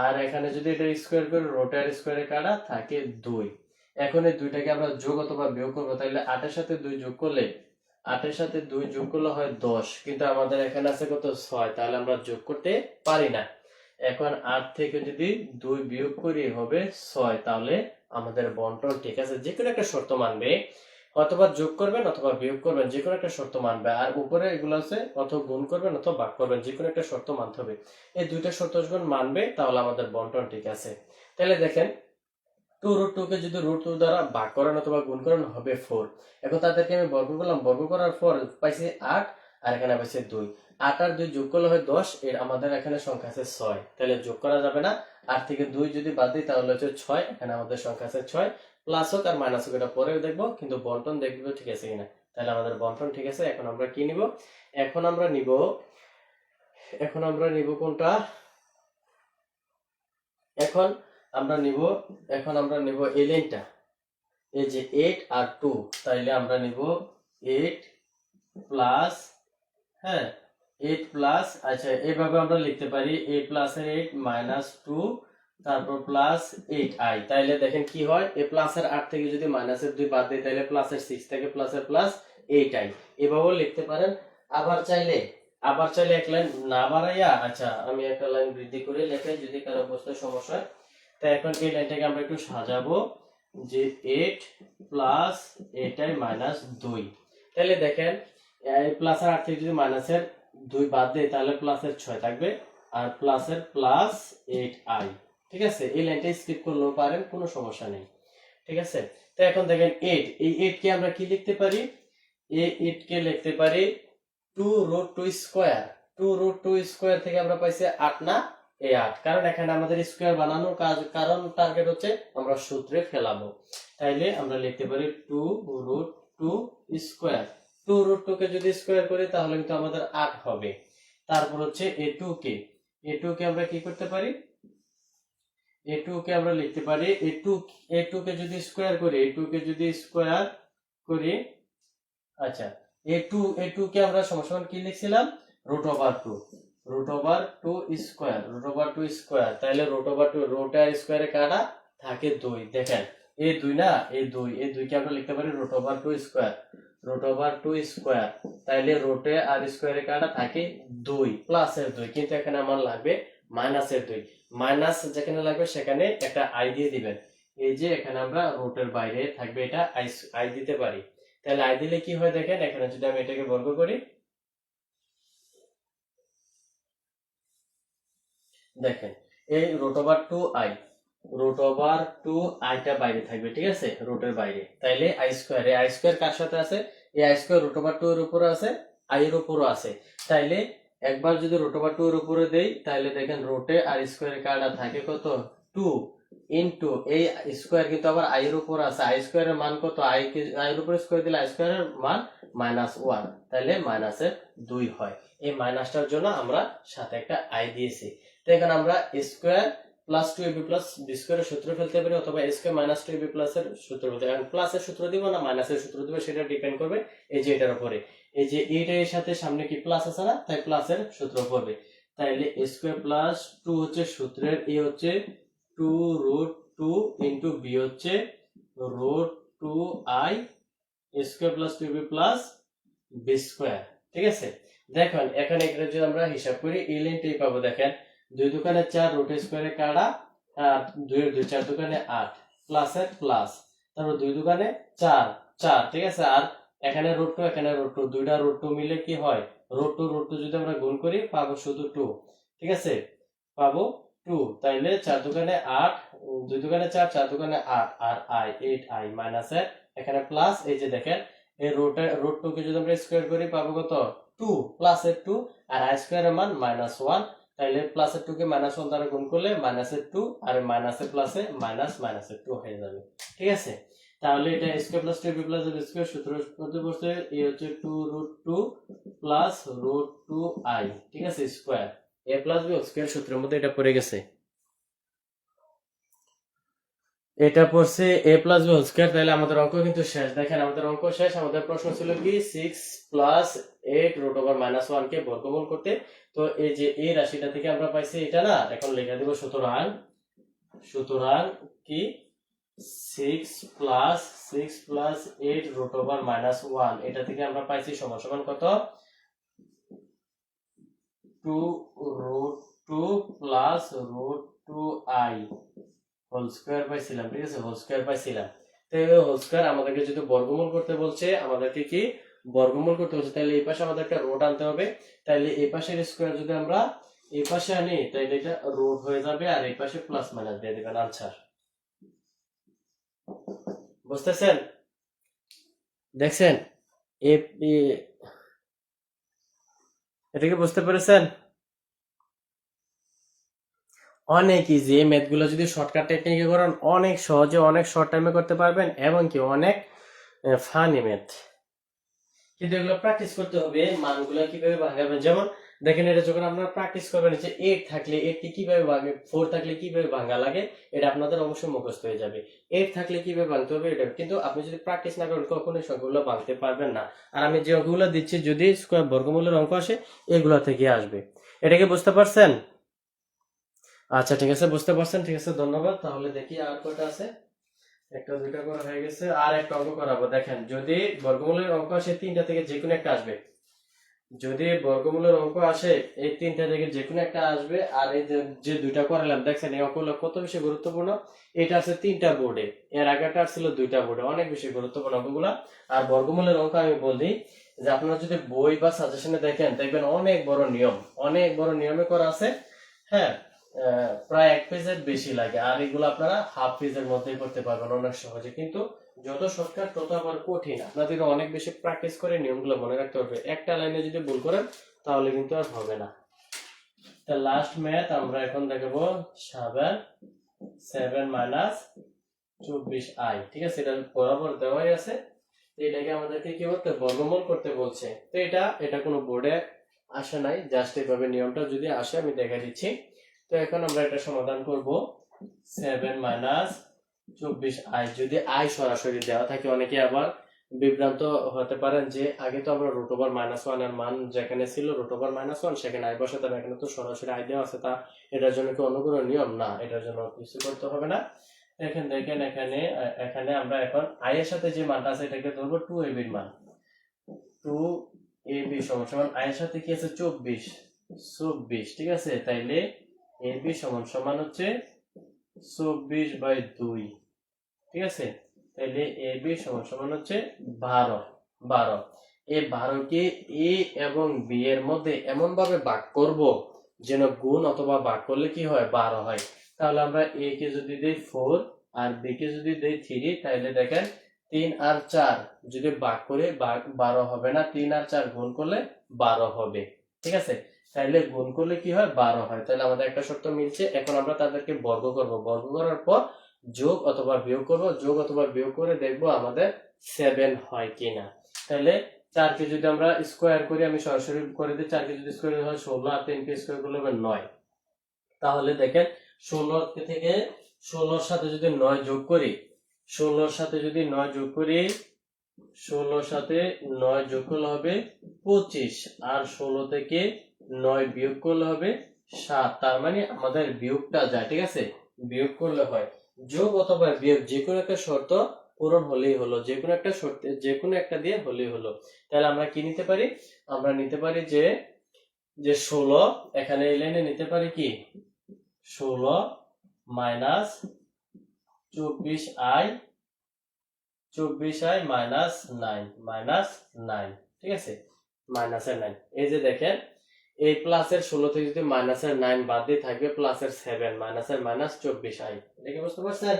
আর এখানে যদি এটা স্কয়ার করে রুটের স্কয়ারে কাটা থাকে 2। এখন এই দুইটাকে আমরা যোগ অথবা বিয়োগ করব। তাহলে 8 এর সাথে 2 যোগ করলে, 8 এর সাথে 2 যোগ করলে হয় 10, কিন্তু আমাদের এখানে আছে কত? 6। তাহলে আমরা যোগ করতে পারি না। এখন 8 থেকে যদি 2 বিয়োগ করি হবে 6। তাহলে আমাদের বন্টন ঠিক আছে। যে কোনো একটা শর্ত মানবে, অথবা যোগ করবেন অথবা বিয়োগ করবেন, যে কোনো একটা শর্ত মানবে। আর উপরে এগুলো আছে অথবা গুণ করবেন অথবা ভাগ করবেন, যে কোনো একটা শর্ত মানতে হবে। এই দুইটা শর্ত যখন মানবে তাহলে আমাদের বন্টন ঠিক আছে। তাহলে দেখেন 2√2 কে যদি √2 দ্বারা ভাগ করেন অথবা গুণ করেন হবে 4। এখন তাদেরকে আমি বর্গ করলাম, বর্গ করার পর পাইছি 8 আর এখানে পাইছি 2। 8 আর 2 যোগ করলে হয় 10। এর আমাদের এখানে সংখ্যা আছে 6, তাহলে যোগ করা যাবে না। 8 থেকে 2 যদি বাদ দিই তাহলে হচ্ছে 6। এখানে আমাদের সংখ্যা আছে 6। প্লাস হোক আর মাইনাস হোক এটা পরে দেখবো, কিন্তু বন্টন দেখবো ঠিক আছে কিনা। তাহলে আমাদের বন্টন ঠিক আছে। এখন আমরা কি নিব? এখন আমরা নিব কোনটা? এখন আমরা নিব এই লাইনটা, এই যে 8 আর 2। তাইলে আমরা নিব 8 প্লাস, হ্যাঁ 8 প্লাস, আচ্ছা এইভাবে আমরা লিখতে পারি 8 প্লাস 8 মাইনাস 2 তারপর প্লাস 8i। তাইলে দেখেন কি হয়, এই প্লাসের 8 থেকে যদি মাইনাসের 2 বাদ দিই তাহলে প্লাসের 6 থেকে প্লাসের প্লাস এইটাই, এভাবেও লিখতে পারেন। আবার চাইলে এক লাইন না বাড়াইয়া, আচ্ছা আমি একটা লাইন বৃদ্ধি করে লেখাই যদি কারো বুঝতে সমস্যা হয়। তাই এখন এই লাইনটাকে আমরা একটু সাজাবো যে 8 প্লাস এটাই মাইনাস 2। তাহলে দেখেন প্লাস আর 8 থেকে যদি মাইনাসের 2 বাদ দেয় তাহলে প্লাসের 6 থাকবে, আর প্লাসের প্লাস 8i। ঠিক আছে, এই লাইনটা স্কিপ করলেও পারেন, কোনো সমস্যা নেই। ঠিক আছে, তো এখন দেখেন 8, এই 8 কে আমরা কি লিখতে পারি? এই 8 কে লিখতে পারি 2√2 স্কয়ার। 2√2 স্কয়ার থেকে আমরা পাইছি 8 না, এই 8, কারণ এখানে আমাদের স্কয়ার বানানোর কারণ টার্গেট হচ্ছে আমরা সূত্রে ফেলাবো। তাইলে আমরা লিখতে পারি 2√2 স্কয়ার। 2√2 কে যদি স্কয়ার করি তাহলে কিন্তু আমাদের 8 হবে। তারপর হচ্ছে a2 কে আমরা কি করতে পারি? a2 কে আমরা লিখতে পারি a2 কে যদি স্কয়ার করি, আচ্ছা a2 কে আমরা সমান কি লিখছিলাম? √2 স্কয়ার। তাহলে √2 রুট আর স্কয়ারে কাটা থাকে 2। দেখেন এই 2 না, এই 2 কে আমরা লিখতে পারি √2 স্কয়ার। তাইলে রুটে আর স্কয়ারে কাটা থাকে 2 প্লাসের 2, কিন্তু এখানে আমার লাগবে মাইনাসের 2। মাইনাস যেখানে লাগবে সেখানে একটা আই দিয়ে দিবেন। এই যে এখানে আমরা রুটের বাইরে থাকবে এটা আই দিতে পারি। তাহলে আই দিলে কি হয় দেখেন, এখানে যদি আমি এটাকে বর্গ করি, দেখেন এই √2i টা বাইরে থাকবে। ঠিক আছে, রুটের বাইরে। তাইলে আই স্কয়ার কার সাথে আছে? এই আই স্কয়ার √2 এর উপরে আছে, আই এর উপরও আছে। তাইলে একবার যদি √2 এর উপরে দেই তাহলে দেখেন রুটে আর স্কয়ারে কাটা থাকে কত? 2 ইনটু এই স্কয়ার কিন্তু আবার আই এর উপর আছে। আই স্কয়ারের মান কত? আই এর উপর স্কয়ার দিলে আই স্কয়ারের মান -1, তাহলে -2 হয়। এই মাইনাসটার জন্য আমরা সাথে একটা আই দিয়েছি। তো এখানে আমরা square plus 2ab plus B স্কয়ারের সূত্র ফেলতে পারি, অথবা স্কয়ার মাইনাস 2ab প্লাস এর সূত্র ফেলতে পারি। প্লাসের সূত্র দিব না মাইনাসের সূত্র দিব সেটা ডিপেন্ড করবে এই যে এটার উপরে। এই যে এইটা এর সাথে সামনে কি প্লাস আছে না, তাই প্লাসের সূত্র পড়বে। তাইলে স্কয়ার প্লাস 2 হচ্ছে সূত্রের, এ হচ্ছে 2√2 ইনটু বি হচ্ছে √2i square plus 2ab plus B square. ঠিক আছে, দেখেন এখানে এটা যদি আমরা হিসাব করি এই লাইনটাই পাবো। দেখেন 2 দোকানে 4, রুট স্কয়ারে কাটা, আর 2 এর 2, 4 দোকানে 8, প্লাসের প্লাস, তারপর 2 দোকানে 4, 4। ঠিক আছে, আর এখানে √2 এখানে √2, দুইটা √2 মিলে কি হয়? √2 যদি আমরা গুণ করি পাবো শুধু 2। ঠিক আছে, পাবো 2। তাইলে 4 দোকানে 8, 2 দোকানে 4, 4 দোকানে 8, আর i 8i মাইনাসের এখানে প্লাস। এই যে দেখেন এই √2 কে যদি আমরা স্কয়ার করি পাবো কত? 2 প্লাসের 2, আর i স্কয়ারের মান -1। তাইলে প্লাসের 2 কে -1 দ্বারা গুণ করলে -2, আর মাইনাসের প্লাসে -2 হয়ে যাবে। ঠিক আছে, তাহলে এটা square plus 2ab plus B square সূত্র মধ্যে বসে এই হচ্ছে 2√2 প্লাস √2i। ঠিক আছে, square a plus B square সূত্রের মধ্যে এটা পড়ে গেছে। এটা পড়ছে a plus B whole square. তাহলে আমাদের অঙ্ক কিন্তু শেষ। দেখেন আমাদের অঙ্ক শেষ। আমাদের প্রশ্ন ছিল কি 6 প্লাস 8 √1 কে বর্গমূল করতে। তো এই যে এই রাশিটা থেকে আমরা পাইছি এটা না, এখন লেখা দেব সুতরাং কি 6 প্লাস 8 √1 এটা থেকে আমরা পাইছি সমান কত? 2√2 প্লাস √2i হোল স্কয়ার পাইছিলাম। ঠিক আছে, হোল স্কয়ার পাইছিলাম। তো এই হোল স্কয়ার আমাদেরকে যদি বর্গমূল করতে বলছে, আমাদেরকে কি বর্গমূল করতে বলছে, তাহলে এই পাশে আমাদের একটা রুট আনতে হবে। তাহলে এই পাশের স্কয়ার যদি আমরা এই পাশে আনি তাহলে এটা রুট হয়ে যাবে, আর এই পাশে প্লাস মাইনাস দিয়ে দিবেন আনসার। বুঝতেছেন? দেখছেন এটা কি বুঝতে পেরেছেন? অনেক ইজি। এই ম্যাথ গুলো যদি শর্টকাট টেকনিকে করেন অনেক সহজে অনেক শর্ট টাইমে করতে পারবেন, এবং কি অনেক ফানি ম্যাথ। কিন্তু এগুলো প্র্যাকটিস করতে হবে, মানগুলো কিভাবে ভাঙাবেন। যেমন দেখেন এটা যখন আপনারা প্র্যাকটিস করবেন যে 8 থাকলে 8 কে কিভাবে ভাঙে, 4 থাকলে কিভাবে ভাঙা লাগে, এটা আপনাদের অবশ্যই মুখস্থ হয়ে যাবে। 8 থাকলে কিভাবে ভাঙতে হবে এটা, কিন্তু আপনি যদি প্র্যাকটিস না করেন কখনোই সংখ্যাগুলো ভাঙতে পারবেন না। আর আমি যে অঙ্কগুলো দিচ্ছি যদি স্কয়ার বর্গমূলের অঙ্ক আসে এগুলো থেকে আসবে। এটাকে বুঝতে পারছেন? আচ্ছা ঠিক আছে, বুঝতে পারছেন। ঠিক আছে, ধন্যবাদ। তাহলে দেখি আর কয়টা আছে। একটা দুইটা করা হয়ে গেছে, আর একটা অঙ্ক করাবো। দেখেন, যদি বর্গমূলের অঙ্ক আসে তিনটা থেকে যে কোনো একটা আসবে। যদি বর্গমূলের অঙ্ক আসে এই তিনটা থেকে যে কোনো একটা আসবে। আর এই যে দুইটা করালাম, দেখছেন এই অঙ্কগুলো কত বেশি গুরুত্বপূর্ণ। এটা আছে তিনটা বোর্ডে, এর আগেটা ছিল দুইটা বোর্ডে, অনেক বেশি গুরুত্বপূর্ণ অঙ্কগুলা। আর বর্গমূলের অঙ্ক আমি বলি যে আপনারা যদি বই বা সাজেশনে দেখেন, দেখবেন অনেক বড় নিয়ম, অনেক বড় নিয়মে করা আছে। হ্যাঁ, প্রায় 1 পেজের বেশি লাগে। আর এগুলো আপনারা হাফ পেজের মধ্যেই করতে পারবেন অনেক সহজে। কিন্তু যত শর্টকাট তত আবার কঠিন। আপনাদের অনেক বেশি প্র্যাকটিস করে নিয়মগুলো মনে রাখতে হবে। একটা লাইনে যদি ভুল করেন তাহলে কিন্তু আর হবে না। তা লাস্ট ম্যাথ আমরা এখন দেখাবো 7 মাইনাস 24i। ঠিক আছে, এটা বরাবর দেওয়াই আছে। এটাকে আমাদেরকে কি করতে, বর্গমূল করতে বলছে। তো এটা কোনো বোর্ডে আসে নাই, জাস্ট এইভাবে নিয়মটা যদি আসে আমি দেখা দিচ্ছি। তো এখন আমরা এটা সমাধান করব। 7 মাইনাস 24i, যদি i সরাসরি দেওয়া থাকে অনেকে আবার বিভ্রান্ত হতে পারেন যে আগে তো আমরা রুট ওভার -1 এর মান যেখানে ছিল রুট ওভার -1 সেখানে i বসাতাম, এখানে তো সরাসরি i দেওয়া আছে, তা এটার জন্য কি অন্য কোনো নিয়ম? না, এটার জন্য কিছু করতে হবে না। দেখেন এখানে এখানে আমরা এখন i এর সাথে যে মানটা আছে এটাকে ধরবো 2ab এর মান। 2ab সমান সমান i এর সাথে কি আছে 24, ঠিক আছে। তাইলে ab সমান সমান হচ্ছে 24/2, ঠিক আছে। তাইলে ab সমান সমান হচ্ছে 12। এই 12 কে a এবং b এর মধ্যে এমন ভাবে ভাগ করব যেন গুণ অথবা ভাগ করলে কি হয়, 12 হয়। তাহলে আমরা a কে যদি দেই 4 আর b কে যদি দেই 3, তাহলে দেখেন 3 আর 4 যদি ভাগ করে 12 হবে না, 3 আর 4 গুণ করলে 12 হবে, ঠিক আছে। তাইলে গুণ করলে কি হয়, 12 হয়। তাহলে আমাদের একটা শর্ত মিলছে। এখন আমরা তাদেরকে বর্গ করব, বর্গ করার পর যোগ অথবা বিয়োগ করব, যোগ অথবা বিয়োগ করে দেখবো আমাদের 7 হয় কিনা। তাহলে 4 কে যদি আমরা স্কোয়ার করি, আমি সরাসরি করে দিই, 4 কে যদি স্কোয়ার হয় 16, আর 3 কে স্কোয়ার করলে হবে 9। তাহলে দেখেন 16 থেকে 16 সাথে যদি 9 যোগ করি, 16 সাথে যদি 9 যোগ করি, 16 সাথে 9 যোগ করলে হবে 25, আর 16 থেকে 9 বিয়োগ করলে হবে 7। তার মানে আমাদের বিয়োগটা যায়, ঠিক আছে, বিয়োগ করলে হয়। যোগ অথবা বিয়োগ যে কোনো একটা শর্ত পূরণ হলেই হলো, যে কোনো একটা শর্তে যে কোনো একটা দিয়ে হলেই হলো। তাহলে আমরা কি নিতে পারি, আমরা নিতে পারি যে 16, এখানে এই লাইনে নিতে পারি কি 16 মাইনাস 24i মাইনাস 9, ঠিক আছে, মাইনাসের 9। এই যে দেখেন এই প্লাসের 16 থেকে যদি মাইনাসের 9 বাদ দিয়ে থাকবে প্লাসের 7, মাইনাসের মাইনাস 24i। এটা কি বুঝতে পারছেন?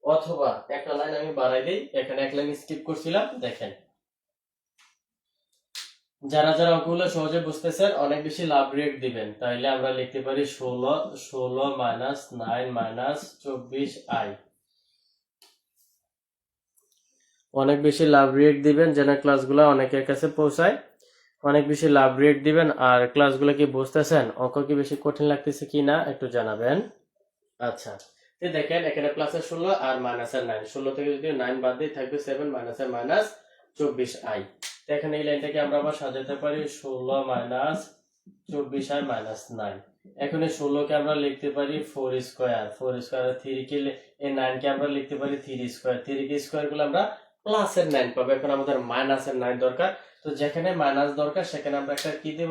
অথবা একটা লাইন আমি বাড়াই দিই, এখানে এক লাইন স্কিপ করছিলাম। দেখেন যারা যারা অঙ্কগুলো সহজে বুঝতেছেন অনেক বেশি লাভ রেট দিবেন, তাইলে আমরা লিখতে পারি 16 মাইনাস 9 মাইনাস 24i। অনেক বেশি লাভ রেট দিবেন যেন ক্লাসগুলো অনেকের কাছে পৌঁছায়। অনেক বেশি লাভ রেট দিবেন। আর ক্লাসগুলো কি বুঝতেছেন, অঙ্ক কি বেশি কঠিন লাগতেছে কি না একটু জানাবেন। আচ্ছা, দেখেন এখানে প্লাসের 16 আর মাইনাসের 9, 16 থেকে যদি 9 বাদ দিয়ে থাকবে 7, মাইনাসের মাইনাস 24i। এখানে এই লাইনটাকে আমরা আবার সাজাতে পারি 16 মাইনাস 24i মাইনাস 9। এখন এই 16 কে আমরা লিখতে পারি 4 স্কয়ার, 4 স্কয়ার, 3 কে এই 9 কে আমরা লিখতে পারি 3 স্কয়ার, 3 কে স্কয়ার করলে আমরা প্লাসের 9 পাবো। এখন আমাদের মাইনাসের 9 দরকার, তো যেখানে মাইনাস দরকার সেখানে আমরা একটা কি দেব,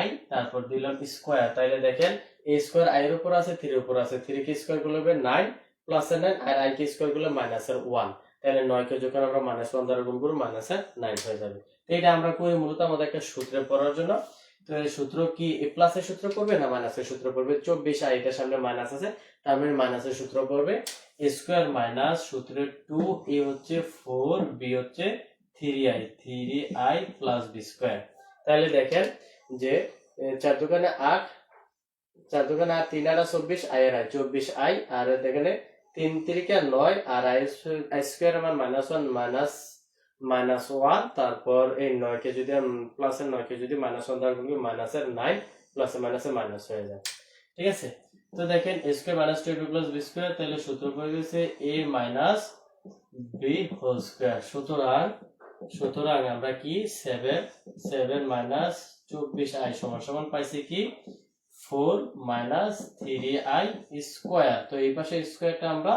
i, তারপর দিলাম স্কয়ার। তাইলে দেখেন a স্কয়ার i এর উপর আছে, 3 এর উপর আছে, 3 কে স্কয়ার করলে হবে 9 প্লাসের 9, আর i কে স্কয়ার করলে মাইনাসের 1। তাহলে 9 কে যখন আমরা -1 দ্বারা গুণ করব মাইনাসের 9 হয়ে যাবে। তো এটা আমরা করি মূলত আমাদের একটা সূত্রে পড়ার জন্য। তো এই সূত্র কি প্লাসের সূত্র পড়বে না মাইনাসের সূত্র পড়বে? 24i, এটার সামনে মাইনাস আছে, তার মানে মাইনাসের সূত্র পড়বে a স্কয়ার মাইনাস সূত্রে 2a হচ্ছে 4, b হচ্ছে 3i প্লাস b স্কয়ার। তাহলে দেখেন যে 4 দোকানে 8, 4 দোকানে 8, 3 আর 24, i আর i 24i, আর এখানে 3 3 9, আর i স্কয়ার আমার -1 তারপর এই 9 কে যদি প্লাসের 9 কে যদি -1 দ্বারা গুণ করি মাইনাসের 9 প্লাসের মাইনাসের মাইনাস হয়ে যায়, ঠিক আছে। তো দেখেন a square minus 2ab plus b square, তাহলে সূত্র পড়ে গেছে a minus b whole square. সুতরাং আমরা কি 7 মাইনাস 24i সমান সমান পাইছি কি 4 মাইনাস 3i স্কোয়ার। তো এই পাশে স্কোয়ারটা আমরা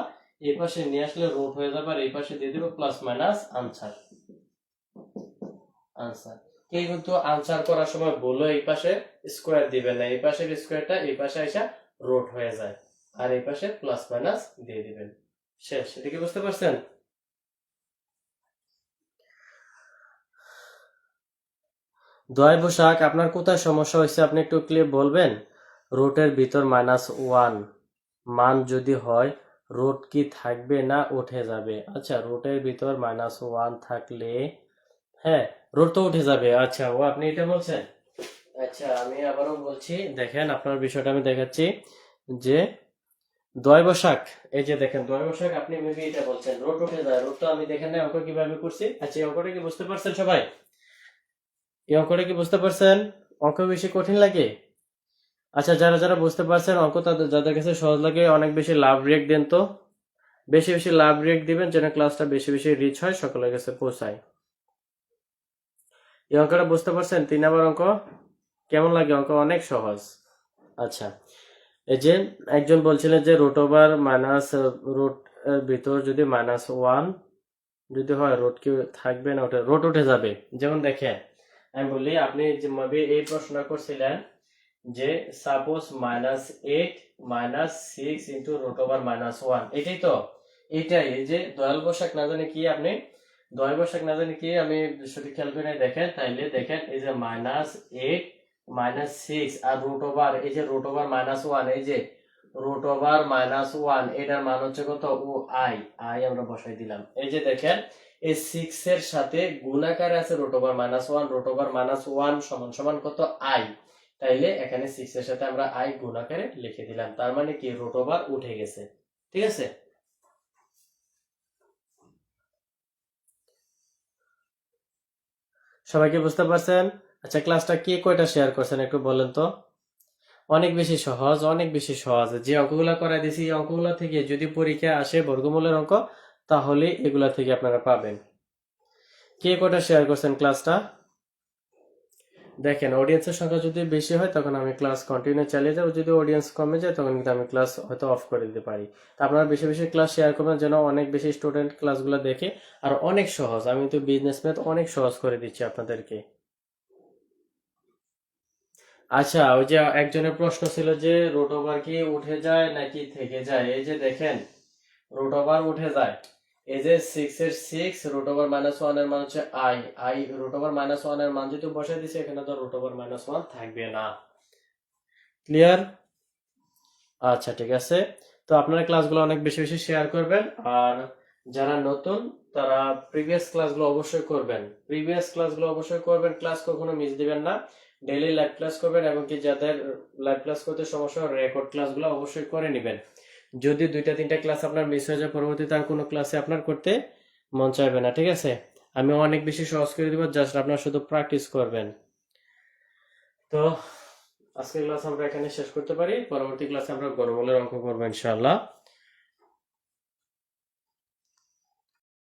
এই পাশে নিয়ে আসলে রুট হয়ে যাবে, আর এই পাশে দিয়ে দিব প্লাস মাইনাস আনসার। কিন্তু আনসার করার সময় বলো এই পাশে স্কোয়ার দিবেন না, এই পাশের স্কোয়ারটা এই পাশে এসে রুট হয়ে যায়, আর এই পাশে প্লাস মাইনাস দিয়ে দিবেন। শেষ। এটা কি বুঝতে পারছেন? দয় বসাক আপনার কোথায় সমস্যা হয়েছে আপনি একটু ক্লিয়ার বলবেন? রুটের ভিতর -1 মান যদি হয় রুট কি থাকবে না উঠে যাবে? আচ্ছা, রুটের ভিতর -1 থাকলে হ্যাঁ রুট তো উঠে যাবে। আচ্ছা, ও আপনি এটা বলছেন। আচ্ছা, আমি আবারও বলছি, দেখেন আপনার বিষয়টা আমি দেখাচ্ছি যে দয় বসাক, এই যে দেখেন দয় বসাক আপনি মেবি এটা বলছেন রুট উঠে যায়। রুট তো আমি দেখেন না অঙ্ক কিভাবে করছি। আচ্ছা, এই অঙ্কটা কি বুঝতে পারছেন সবাই? এই অঙ্কটা কি বুঝতে পারছেন? অঙ্ক বেশি কঠিন লাগে? আচ্ছা, যারা যারা বুঝতে পারছেন অঙ্ক, তাদের যাদের কাছে সহজ লাগে অনেক বেশি লাভ রিয়েক্ট দেন তো, বেশি বেশি লাভ রিয়েক্ট দিবেন যেন ক্লাসটা বেশি বেশি রিচ হয়, সকলের কাছে পৌঁছায়। এই অঙ্কটা বুঝতে পারছেন? 3 নাম্বার অঙ্ক কেমন লাগে? অঙ্ক অনেক সহজ। আচ্ছা, এই যে একজন বলছিলেন যে রুট ওভার মাইনাস রুট এর ভিতর যদি -1 যদি হয় রুট কি থাকবে না ওটা রুট উঠে যাবে? যেমন দেখেন আমি বলি, আপনি যে এই প্রশ্ন করছিলেন যে সাপোজ -8 -6 ইন্টু রুট ওভার -1, এটাই তো, এইটাই। এই যে দয়াল বসাক না জানি কি, আপনি দয়াল বসাক না জানি কি, আমি শুধু খেয়াল করে দেখেন, তাইলে দেখেন এই যে -8 -6 আর রুট ওভার, এই যে রুট ওভার -1, এই যে রুট ওভার -1, এটার মান হচ্ছে কত? ও আই, আই আমরা বসাই দিলাম। এই যে দেখেন এই 6 এর সাথে গুণাকারে আছে রুট ওভার -1, রুট ওভার -1 সমান সমান কত? আই। তাইলে এখানে 6 এর সাথে আমরা আই গুণ আকারে লিখে দিলাম, তার মানে কি রুট ওভার উঠে গেছে। ঠিক আছে? সবাইকে বুঝতে পারছেন? আচ্ছা, ক্লাসটা কে কয়টা শেয়ার করছেন একটু বলেন তো। অনেক বেশি সহজ, অনেক বেশি সহজ। যে অঙ্কগুলা করাই দিয়েছি এই অঙ্কগুলা থেকে যদি পরীক্ষা আসে বর্গমূলের অঙ্ক, তাহলে এগুলা থেকে আপনারা পাবেন। কে কয়টা শেয়ার করছেন ক্লাসটা? দেখেন, অডিয়েন্সের সংখ্যা যদি বেশি হয় তখন আমি ক্লাস কন্টিনিউ চালিয়ে যাবো, যদি অডিয়েন্স কমে যায় তখন কিন্তু আমি ক্লাস হয়তো অফ করে দিতে পারি। তা আপনারা বেশি বেশি ক্লাস শেয়ার করবেন যেন অনেক বেশি স্টুডেন্ট ক্লাসগুলো দেখে। আর অনেক সহজ, আমি তো বিজনেস ম্যাথ অনেক সহজ করে দিচ্ছি আপনাদেরকে। আচ্ছা, ওই যে একজনের প্রশ্ন ছিল যে রুট ওভার কি উঠে যায় নাকি থেকে যায়? এই যে দেখেন রুট ওভার উঠে যায়। এই যে 6 এর 6 রুট ওভার -1 এর মান হচ্ছে আই, আই রুট ওভার -1 এর মান যদি বসাই দিছি এখানে তো রুট ওভার -1 থাকবে না। ক্লিয়ার? আচ্ছা, ঠিক আছে। তো আপনারা ক্লাসগুলো অনেক বেশি বেশি শেয়ার করবেন, আর যারা নতুন তারা প্রিভিয়াস ক্লাসগুলো অবশ্যই করবেন, প্রিভিয়াস ক্লাসগুলো অবশ্যই করবেন, ক্লাস কখনো মিস দিবেন না। ডেইলি লাইভ ক্লাস করবেন, এবং কি যাদের লাইভ ক্লাস করতে সমস্যা হয় রেকর্ড ক্লাসগুলো অবশ্যই করে নেবেন। যদি 2টা 3টা ক্লাস আপনার মিস হয়ে যায় পরবর্তীতে আর কোনো ক্লাসে আপনার করতে মন চাইবে না। ঠিক আছে? আমি অনেক বেশি সহজ করে দিব, জাস্ট আপনারা শুধু প্র্যাকটিস করবেন। তো আজকের ক্লাস আমরা এখানে শেষ করতে পারি, পরবর্তী ক্লাসে আমরা গণমূলের অঙ্ক করবো ইনশাআল্লাহ।